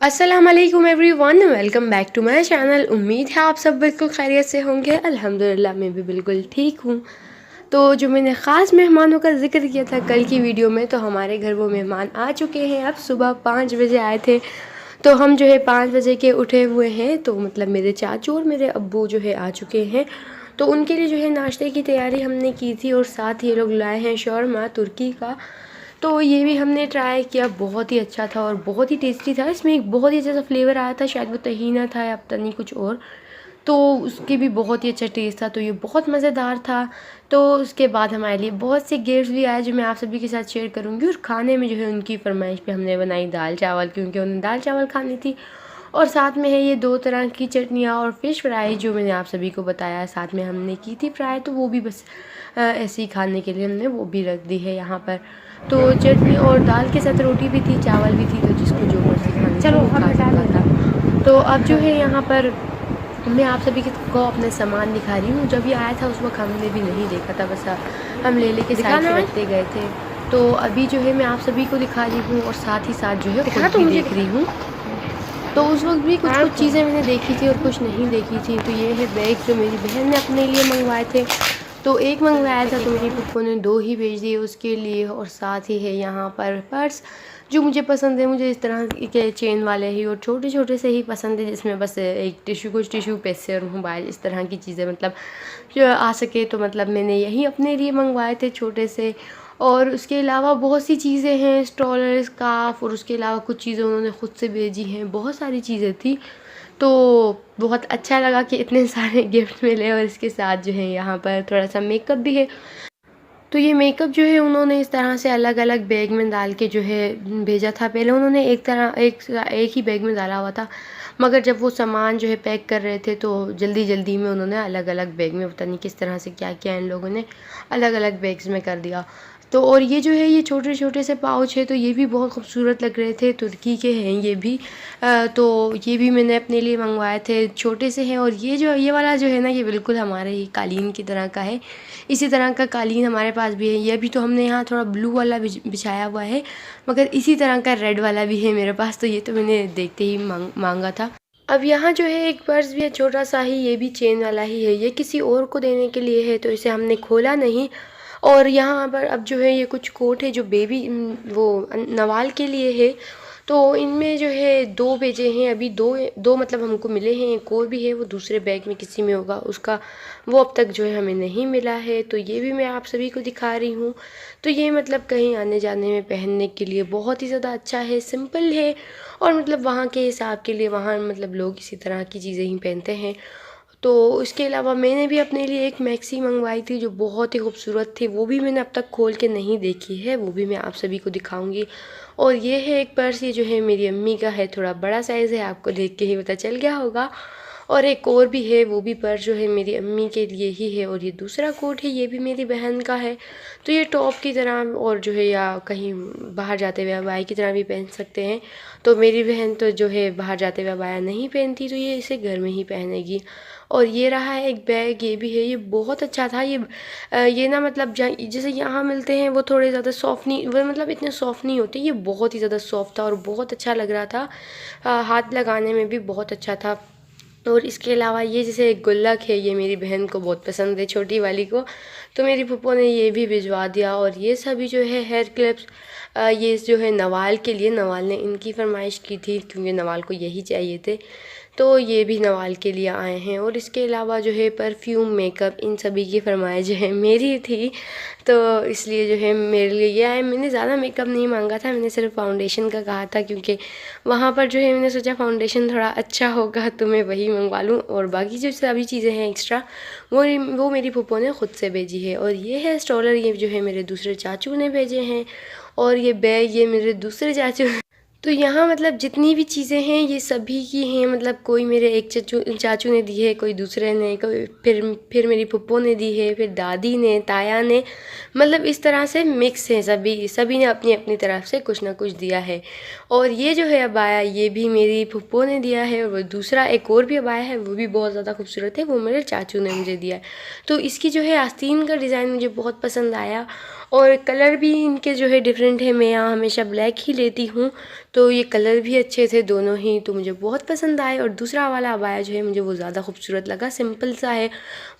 अस्सलाम वालेकुम everyone, welcome back to my channel. उम्मीद है आप सब बिल्कुल खैरियत से होंगे। अल्हम्दुलिल्लाह मैं भी बिल्कुल ठीक हूँ। तो जो मैंने ख़ास मेहमानों का ज़िक्र किया था कल की वीडियो में, तो हमारे घर वो मेहमान आ चुके हैं। अब सुबह 5 बजे आए थे, तो हम जो है 5 बजे के उठे हुए हैं। तो मतलब मेरे चाचू और मेरे अब्बू जो है आ चुके हैं, तो उनके लिए जो है नाश्ते की तैयारी हमने की थी। और साथ ही ये लोग लाए हैं शौरमा तुर्की का, तो ये भी हमने ट्राई किया। बहुत ही अच्छा था और बहुत ही टेस्टी था। इसमें एक बहुत ही अच्छा सा फ्लेवर आया था, शायद वो तहीना था या पता नहीं कुछ और, तो उसकी भी बहुत ही अच्छा टेस्ट था। तो ये बहुत मज़ेदार था। तो उसके बाद हमारे लिए बहुत से गेट्स भी आए जो मैं आप सभी के साथ शेयर करूँगी। और खाने में जो है उनकी फरमाइश पे हमने बनाई दाल चावल, क्योंकि उन्हें दाल चावल खानी थी। और साथ में है ये 2 तरह की चटनियाँ और फ़िश फ्राई जो मैंने आप सभी को बताया। साथ में हमने की थी फ्राई, तो वो भी बस ऐसे ही खाने के लिए हमने वो भी रख दी है यहाँ पर। तो चटनी और दाल के साथ रोटी भी थी, चावल भी थी, तो जिसको जो मर्ज़ी खानी थी वो खा सकता था। तो अब जो है यहाँ पर मैं आप सभी को अपना सामान दिखा रही हूँ। जब ये आया था उस वक्त हमने भी नहीं देखा था, बस हम ले के साइड पे रखते गए थे। तो अभी जो है मैं आप सभी को दिखा रही हूँ और साथ ही साथ जो है खुद भी देख रही हूँ। तो उस वक्त भी कुछ चीज़ें मैंने देखी थी और कुछ नहीं देखी थी। तो ये है बैग जो मेरी बहन ने अपने लिए मंगवाए थे। तो एक मंगवाया था, तो मेरी पप्पो ने 2 ही भेज दिए उसके लिए। और साथ ही है यहाँ पर पर्स जो मुझे पसंद है। मुझे इस तरह के चेन वाले ही और छोटे छोटे से ही पसंद है, जिसमें बस एक टिशू, कुछ टिशू, पैसे और मोबाइल, इस तरह की चीज़ें मतलब जो आ सके। तो मतलब मैंने यही अपने लिए मंगवाए थे छोटे से। और उसके अलावा बहुत सी चीज़ें हैं, स्ट्रॉलर, स्कार्फ, और उसके अलावा कुछ चीज़ें उन्होंने ख़ुद से भेजी हैं। बहुत सारी चीज़ें थी, तो बहुत अच्छा लगा कि इतने सारे गिफ्ट मिले। और इसके साथ जो है यहाँ पर थोड़ा सा मेकअप भी है। तो ये मेकअप जो है उन्होंने इस तरह से अलग अलग बैग में डाल के जो है भेजा था। पहले उन्होंने एक ही बैग में डाला हुआ था, मगर जब वो सामान जो है पैक कर रहे थे तो जल्दी जल्दी में उन्होंने अलग अलग बैग में, पता नहीं किस तरह से क्या किया इन लोगों ने, अलग अलग बैग्स में कर दिया। तो और ये जो है ये छोटे छोटे से पाउच है, तो ये भी बहुत खूबसूरत लग रहे थे। तुर्की के हैं ये भी। तो ये भी मैंने अपने लिए मंगवाए थे, छोटे से हैं। और ये वाला जो है ना, ये बिल्कुल हमारे ही कालीन की तरह का है। इसी तरह का कालीन हमारे पास भी है। ये भी तो हमने यहाँ थोड़ा ब्लू वाला बिछाया हुआ है, मगर इसी तरह का रेड वाला भी है मेरे पास। तो ये तो मैंने देखते ही मांगा था। अब यहाँ जो है एक पर्स भी है, छोटा सा ही, ये भी चेन वाला ही है। ये किसी और को देने के लिए है, तो इसे हमने खोला नहीं। और यहाँ पर अब जो है ये कुछ कोट है जो बेबी वो नवाल के लिए है। तो इनमें जो है 2 भेजे हैं अभी, दो मतलब हमको मिले हैं। एक और भी है, वो दूसरे बैग में किसी में होगा उसका, वो अब तक जो है हमें नहीं मिला है। तो ये भी मैं आप सभी को दिखा रही हूँ। तो ये मतलब कहीं आने जाने में पहनने के लिए बहुत ही ज़्यादा अच्छा है, सिंपल है। और मतलब वहाँ के हिसाब के लिए वहाँ मतलब लोग इसी तरह की चीज़ें ही पहनते हैं। तो इसके अलावा मैंने भी अपने लिए एक मैक्सी मंगवाई थी जो बहुत ही खूबसूरत थी। वो भी मैंने अब तक खोल के नहीं देखी है, वो भी मैं आप सभी को दिखाऊंगी। और ये है एक पर्स, ये जो है मेरी अम्मी का है, थोड़ा बड़ा साइज़ है, आपको देख के ही पता चल गया होगा। और एक और भी है, वो भी पर्स जो है मेरी अम्मी के लिए ही है। और ये दूसरा कोट है, ये भी मेरी बहन का है। तो ये टॉप की तरह और जो है या कहीं बाहर जाते हुए अबाया की तरह भी पहन सकते हैं। तो मेरी बहन तो जो है बाहर जाते हुए अबाया नहीं पहनती, तो ये इसे घर में ही पहनेगी। और ये रहा है एक बैग, ये भी है, ये बहुत अच्छा था। ये ना मतलब जैसे यहाँ मिलते हैं वो थोड़े ज़्यादा सॉफ्ट नहीं, वो मतलब इतने सॉफ्ट नहीं होते। ये बहुत ही ज़्यादा सॉफ्ट था और बहुत अच्छा लग रहा था। हाथ लगाने में भी बहुत अच्छा था। और इसके अलावा ये जैसे एक गुल्लक है, ये मेरी बहन को बहुत पसंद है, छोटी वाली को। तो मेरी फूफो ने ये भी भिजवा दिया। और ये सभी जो है हेयर क्लिप्स, ये जो है नवाल के लिए, नवाल ने इनकी फरमाइश की थी क्योंकि नवाल को यही चाहिए थे। तो ये भी नवाल के लिए आए हैं। और इसके अलावा जो है परफ्यूम, मेकअप, इन सभी की फरमाइश जो है मेरी थी, तो इसलिए जो है मेरे लिए ये आए। मैंने ज़्यादा मेकअप नहीं मांगा था, मैंने सिर्फ फाउंडेशन का कहा था, क्योंकि वहाँ पर जो है मैंने सोचा फाउंडेशन थोड़ा अच्छा होगा तो मैं वही मंगवा लूँ। और बाकी जो सभी चीज़ें हैं एक्स्ट्रा, वो मेरी फूफो ने ख़ुद से भेजी है। और ये है स्ट्रॉलर, ये जो है मेरे दूसरे चाचू ने भेजे हैं। और ये बैग, ये मेरे दूसरे चाचू। तो यहाँ मतलब जितनी भी चीज़ें हैं ये सभी की हैं। मतलब कोई मेरे एक चाचू ने दी है, कोई दूसरे ने, कोई फिर मेरी फुप्पो ने दी है, फिर दादी ने, ताया ने, मतलब इस तरह से मिक्स है। सभी ने अपनी अपनी तरफ से कुछ ना कुछ दिया है। और ये जो है अबाया ये भी मेरी फुप्पो ने दिया है, और वो दूसरा एक और भी अबाया है वो भी बहुत ज़्यादा खूबसूरत है, वो मेरे चाचू ने मुझे दिया है। तो इसकी जो है आस्तीन का डिज़ाइन मुझे बहुत पसंद आया, और कलर भी इनके जो है डिफरेंट है। मैं यहाँ हमेशा ब्लैक ही लेती हूँ, तो ये कलर भी अच्छे थे दोनों ही, तो मुझे बहुत पसंद आए। और दूसरा वाला अबाया जो है मुझे वो ज़्यादा खूबसूरत लगा, सिंपल सा है,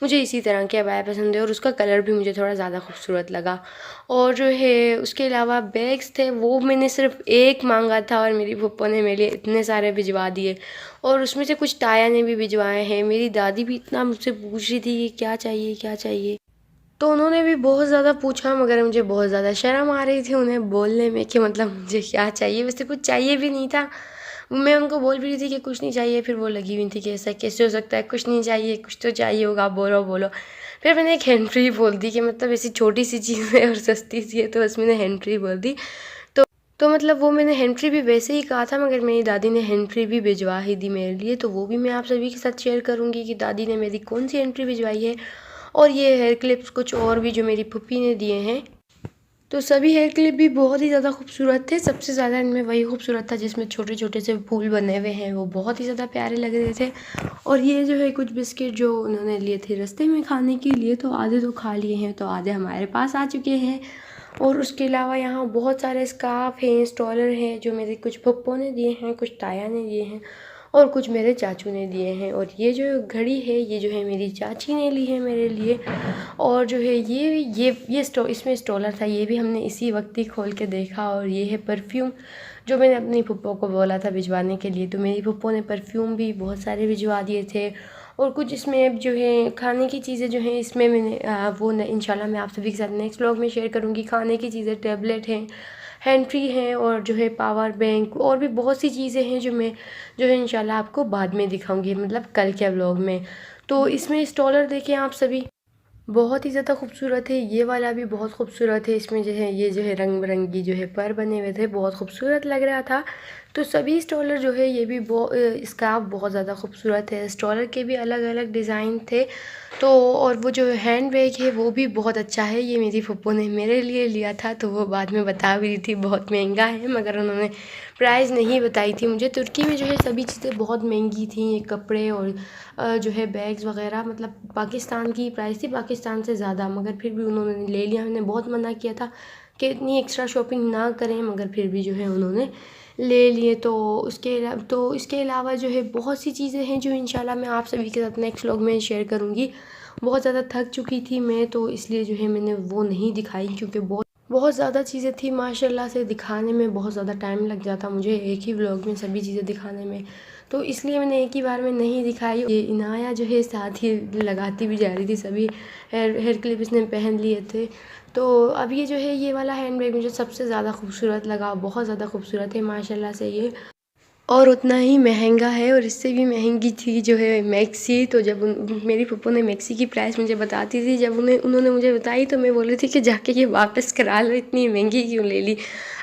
मुझे इसी तरह के अबाया पसंद है, और उसका कलर भी मुझे थोड़ा ज़्यादा खूबसूरत लगा। और जो है उसके अलावा बैग्स थे वो मैंने सिर्फ एक मांगा था, और मेरी फूफो ने मेरे लिए इतने सारे भिजवा दिए, और उसमें से कुछ ताया ने भी भिजवाए हैं। मेरी दादी भी इतना मुझसे पूछ रही थी कि क्या चाहिए क्या चाहिए, तो उन्होंने भी बहुत ज़्यादा पूछा, मगर मुझे बहुत ज़्यादा शर्म आ रही थी उन्हें बोलने में कि मतलब मुझे क्या चाहिए। वैसे कुछ चाहिए भी नहीं था, मैं उनको बोल भी रही थी कि कुछ नहीं चाहिए, फिर वो लगी हुई थी कि ऐसा कैसे हो सकता है, कुछ नहीं चाहिए, कुछ तो चाहिए होगा, बोलो बोलो। फिर मैंने एक हैंड फ्री बोल दी कि मतलब ऐसी छोटी सी चीज़ है और सस्ती सी है, तो बस मैंने हैंड फ्री बोल दी। तो मतलब वो मैंने हैंड फ्री भी वैसे ही कहा था, मगर मेरी दादी ने हैंड फ्री भी भिजवा ही दी मेरे लिए, तो वो भी मैं आप सभी के साथ शेयर करूँगी कि दादी ने मेरी कौन सी हैंड फ्री भिजवाई है। और ये हेयर क्लिप्स कुछ और भी जो मेरी फूफी ने दिए हैं, तो सभी हेयर क्लिप भी बहुत ही ज़्यादा खूबसूरत थे। सबसे ज़्यादा इनमें वही खूबसूरत था जिसमें छोटे छोटे से फूल बने हुए हैं, वो बहुत ही ज़्यादा प्यारे लग रहे थे। और ये जो है कुछ बिस्किट जो उन्होंने लिए थे रास्ते में खाने के लिए, तो आधे तो खा लिए हैं, तो आधे हमारे पास आ चुके हैं। और उसके अलावा यहाँ बहुत सारे स्कार्फ हैं, स्टॉलर हैं जो मेरे कुछ फुप्पो ने दिए हैं, कुछ ताया ने दिए हैं, और कुछ मेरे चाचू ने दिए हैं। और ये जो घड़ी है ये जो है मेरी चाची ने ली है मेरे लिए। और जो है इसमें स्टॉलर था, ये भी हमने इसी वक्त ही खोल के देखा। और ये है परफ्यूम जो मैंने अपनी फुप्पो को बोला था भिजवाने के लिए, तो मेरी फुप्पो ने परफ्यूम भी बहुत सारे भिजवा दिए थे। और कुछ इसमें जो है खाने की चीज़ें जो हैं इसमें मैंने इंशाल्लाह मैं आप सभी के साथ नेक्स्ट व्लॉग में शेयर करूँगी। खाने की चीज़ें, टैबलेट हैं, हैंड फ्री हैं, और जो है पावर बैंक, और भी बहुत सी चीज़ें हैं जो मैं जो है इंशाल्लाह आपको बाद में दिखाऊंगी, मतलब कल के व्लॉग में। तो इसमें स्टॉलर देखें आप सभी, बहुत ही ज़्यादा खूबसूरत है। ये वाला भी बहुत खूबसूरत है, इसमें जो है ये जो है रंग बिरंगी जो है पर बने हुए थे, बहुत खूबसूरत लग रहा था। तो सभी स्टॉलर जो है ये भी स्कार्फ बहुत ज़्यादा खूबसूरत है, स्टॉलर के भी अलग अलग डिज़ाइन थे। तो और वो जो हैंड बैग है वो भी बहुत अच्छा है, ये मेरी फुप्पो ने मेरे लिए लिया था, तो वो बाद में बता भी रही थी बहुत महंगा है, मगर उन्होंने प्राइस नहीं बताई थी मुझे। तुर्की में जो है सभी चीज़ें बहुत महंगी थी, ये कपड़े और जो है बैग्स वगैरह, मतलब पाकिस्तान की प्राइस थी, पाकिस्तान से ज़्यादा, मगर फिर भी उन्होंने ले लिया। हमने बहुत मना किया था कि इतनी एक्स्ट्रा शॉपिंग ना करें, मगर फिर भी जो है उन्होंने ले लिए। तो इसके अलावा जो है बहुत सी चीज़ें हैं जो इंशाल्लाह मैं आप सभी के साथ नेक्स्ट व्लॉग में शेयर करूँगी। बहुत ज़्यादा थक चुकी थी मैं, तो इसलिए जो है मैंने वो नहीं दिखाई, क्योंकि बहुत बहुत ज़्यादा चीज़ें थी माशाल्लाह से, दिखाने में बहुत ज़्यादा टाइम लग जाता मुझे एक ही व्लॉग में सभी चीज़ें दिखाने में, तो इसलिए मैंने एक ही बार में नहीं दिखाई। ये इनाया जो है साथ ही लगाती भी जा रही थी, सभी हेयर क्लिप इसने पहन लिए थे। तो अब ये जो है ये वाला हैंड बैग मुझे सबसे ज़्यादा खूबसूरत लगा, बहुत ज़्यादा खूबसूरत है माशाल्लाह से ये, और उतना ही महंगा है। और इससे भी महंगी थी जो है मैक्सी। तो जब मेरी पप्पो ने मैक्सी की प्राइस मुझे बताती थी, जब उन्होंने मुझे बताई, तो मैं बोल रही थी कि जाके ये वापस करा लो, इतनी महंगी क्यों ले ली,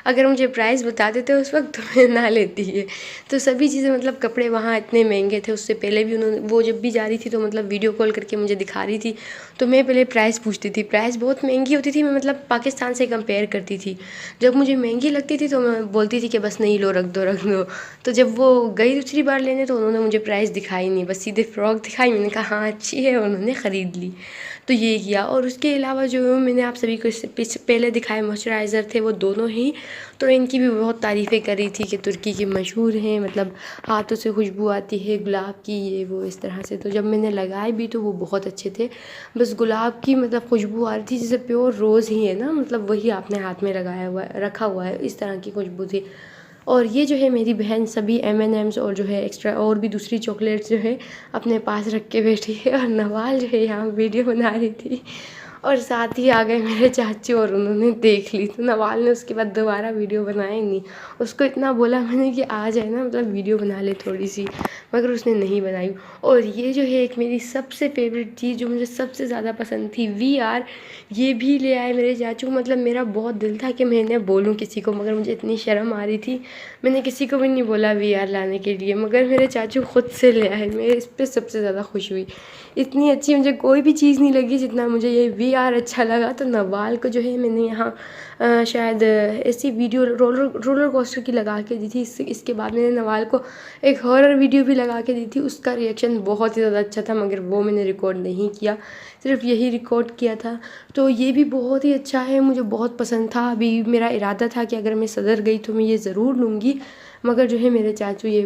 अगर मुझे प्राइस बता देते उस वक्त तो मैं ना लेती है। तो सभी चीज़ें, मतलब कपड़े वहाँ इतने महंगे थे, उससे पहले भी वो जब भी जा रही थी तो मतलब वीडियो कॉल करके मुझे दिखा रही थी, तो मैं पहले प्राइस पूछती थी, प्राइस बहुत महंगी होती थी, मैं मतलब पाकिस्तान से कंपेयर करती थी। जब मुझे महंगी लगती थी तो मैं बोलती थी कि बस नहीं लो, रख दो रख दो। तो जब वो गई दूसरी बार लेने, तो उन्होंने मुझे प्राइस दिखाई नहीं, बस सीधे फ़्रॉक दिखाई, मैंने कहा हाँ अच्छी है, और उन्होंने ख़रीद ली। तो ये किया। और उसके अलावा जो मैंने आप सभी को पहले दिखाए मॉइस्चराइज़र थे, वो दोनों ही, तो इनकी भी बहुत तारीफ़ें करी थी कि तुर्की की मशहूर हैं, मतलब हाथों से खुशबू आती है गुलाब की, ये वो इस तरह से। तो जब मैंने लगाए भी तो वो बहुत अच्छे थे, बस गुलाब की मतलब खुशबू आ रही थी, जैसे प्योर रोज़ ही है ना, मतलब वही आपने हाथ में लगाया हुआ है, रखा हुआ है, इस तरह की खुशबू थी। और ये जो है मेरी बहन सभी M&M's और जो है एक्स्ट्रा और भी दूसरी चॉकलेट्स जो है अपने पास रख के बैठी है, और नवाल जो है यहाँ वीडियो बना रही थी, और साथ ही आ गए मेरे चाचू और उन्होंने देख ली। तो नवाल ने उसके बाद दोबारा वीडियो बनाया ही नहीं, उसको इतना बोला मैंने कि आ जाए ना, मतलब वीडियो बना ले थोड़ी सी, मगर उसने नहीं बनाई। और ये जो है एक मेरी सबसे फेवरेट चीज़ जो मुझे सबसे ज़्यादा पसंद थी, VR, ये भी ले आए मेरे चाचू। मतलब मेरा बहुत दिल था कि मैंने बोलूँ किसी को, मगर मुझे इतनी शर्म आ रही थी, मैंने किसी को भी नहीं बोला VR लाने के लिए, मगर मेरे चाचू खुद से ले आए। मैं इस पर सबसे ज़्यादा खुश हुई, इतनी अच्छी मुझे कोई भी चीज़ नहीं लगी जितना मुझे ये VR अच्छा लगा तो नवाल को जो है मैंने यहाँ शायद ऐसी वीडियो रोलर कोस्टर की लगा के दी थी। इसके बाद मैंने नवाल को एक हॉरर वीडियो भी लगा के दी थी। उसका रिएक्शन बहुत ही ज़्यादा अच्छा था, मगर वो मैंने रिकॉर्ड नहीं किया, सिर्फ यही रिकॉर्ड किया था। तो ये भी बहुत ही अच्छा है, मुझे बहुत पसंद था। अभी मेरा इरादा था कि अगर मैं सदर गई तो मैं ये ज़रूर लूँगी, मगर जो है मेरे चाचू ये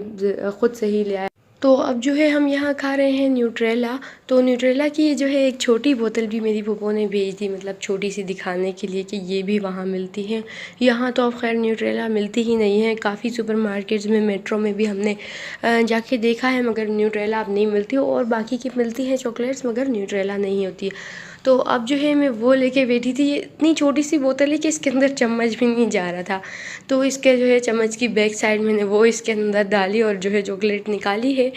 ख़ुद से ही ले आए। तो अब जो है हम यहाँ खा रहे हैं न्यूट्रेला। तो न्यूट्रेला की जो है एक छोटी बोतल भी मेरी फूफो ने भेज दी, मतलब छोटी सी दिखाने के लिए कि ये भी वहाँ मिलती है। यहाँ तो अब खैर न्यूट्रेला मिलती ही नहीं है, काफ़ी सुपर मार्केट्स में, मेट्रो में भी हमने जाके देखा है, मगर न्यूट्रेला अब नहीं मिलती। और बाकी की मिलती हैं चॉकलेट्स, मगर न्यूट्रेला नहीं होती है। तो अब जो है मैं वो लेके बैठी थी। ये इतनी छोटी सी बोतल है कि इसके अंदर चम्मच भी नहीं जा रहा था, तो इसके जो है चम्मच की बैक साइड मैंने वो इसके अंदर डाली और जो है चॉकलेट निकाली है।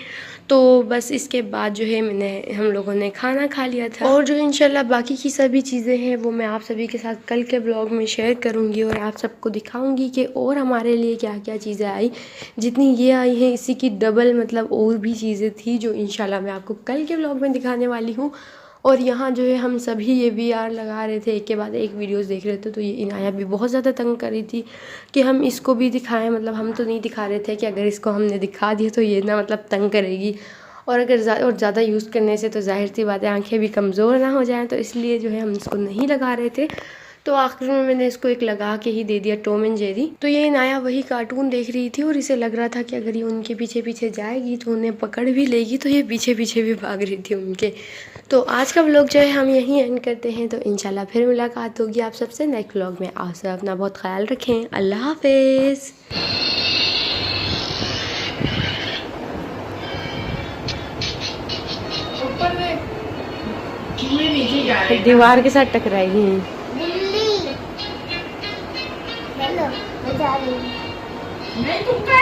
तो बस इसके बाद जो है हम लोगों ने खाना खा लिया था। और जो इंशाल्लाह बाकी की सभी चीज़ें हैं वो मैं आप सभी के साथ कल के ब्लॉग में शेयर करूँगी और आप सबको दिखाऊँगी कि और हमारे लिए क्या क्या चीज़ें आई। जितनी ये आई हैं इसी की डबल मतलब और भी चीज़ें थी जो इंशाल्लाह मैं आपको कल के ब्लॉग में दिखाने वाली हूँ। और यहाँ जो है हम सभी ये VR लगा रहे थे, एक के बाद एक वीडियोस देख रहे थे। तो ये इनाया भी बहुत ज़्यादा तंग कर रही थी कि हम इसको भी दिखाएं, मतलब हम तो नहीं दिखा रहे थे कि अगर इसको हमने दिखा दिया तो ये ना मतलब तंग करेगी, और अगर ज़्यादा यूज़ करने से तो जाहिर सी बात है आँखें भी कमज़ोर ना हो जाएँ, तो इसलिए जो है हम इसको नहीं लगा रहे थे। तो आखिर में मैंने इसको एक लगा के ही दे दिया, टॉम एंड जेरी। तो ये नया वही कार्टून देख रही थी और इसे लग रहा था कि अगर ये उनके पीछे पीछे जाएगी तो उन्हें पकड़ भी लेगी, तो ये पीछे पीछे भी भाग रही थी उनके। तो आज का व्लॉग जो है हम यहीं एंड करते हैं। तो इंशाल्लाह फिर मुलाकात होगी आप सबसे नेक्स्ट व्लॉग में। आप सब अपना बहुत ख्याल रखें। अल्लाह हाफिज़। दीवार के साथ टकराएगी।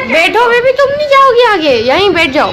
बैठो बेबी, तुम नहीं जाओगी आगे, यहीं बैठ जाओ।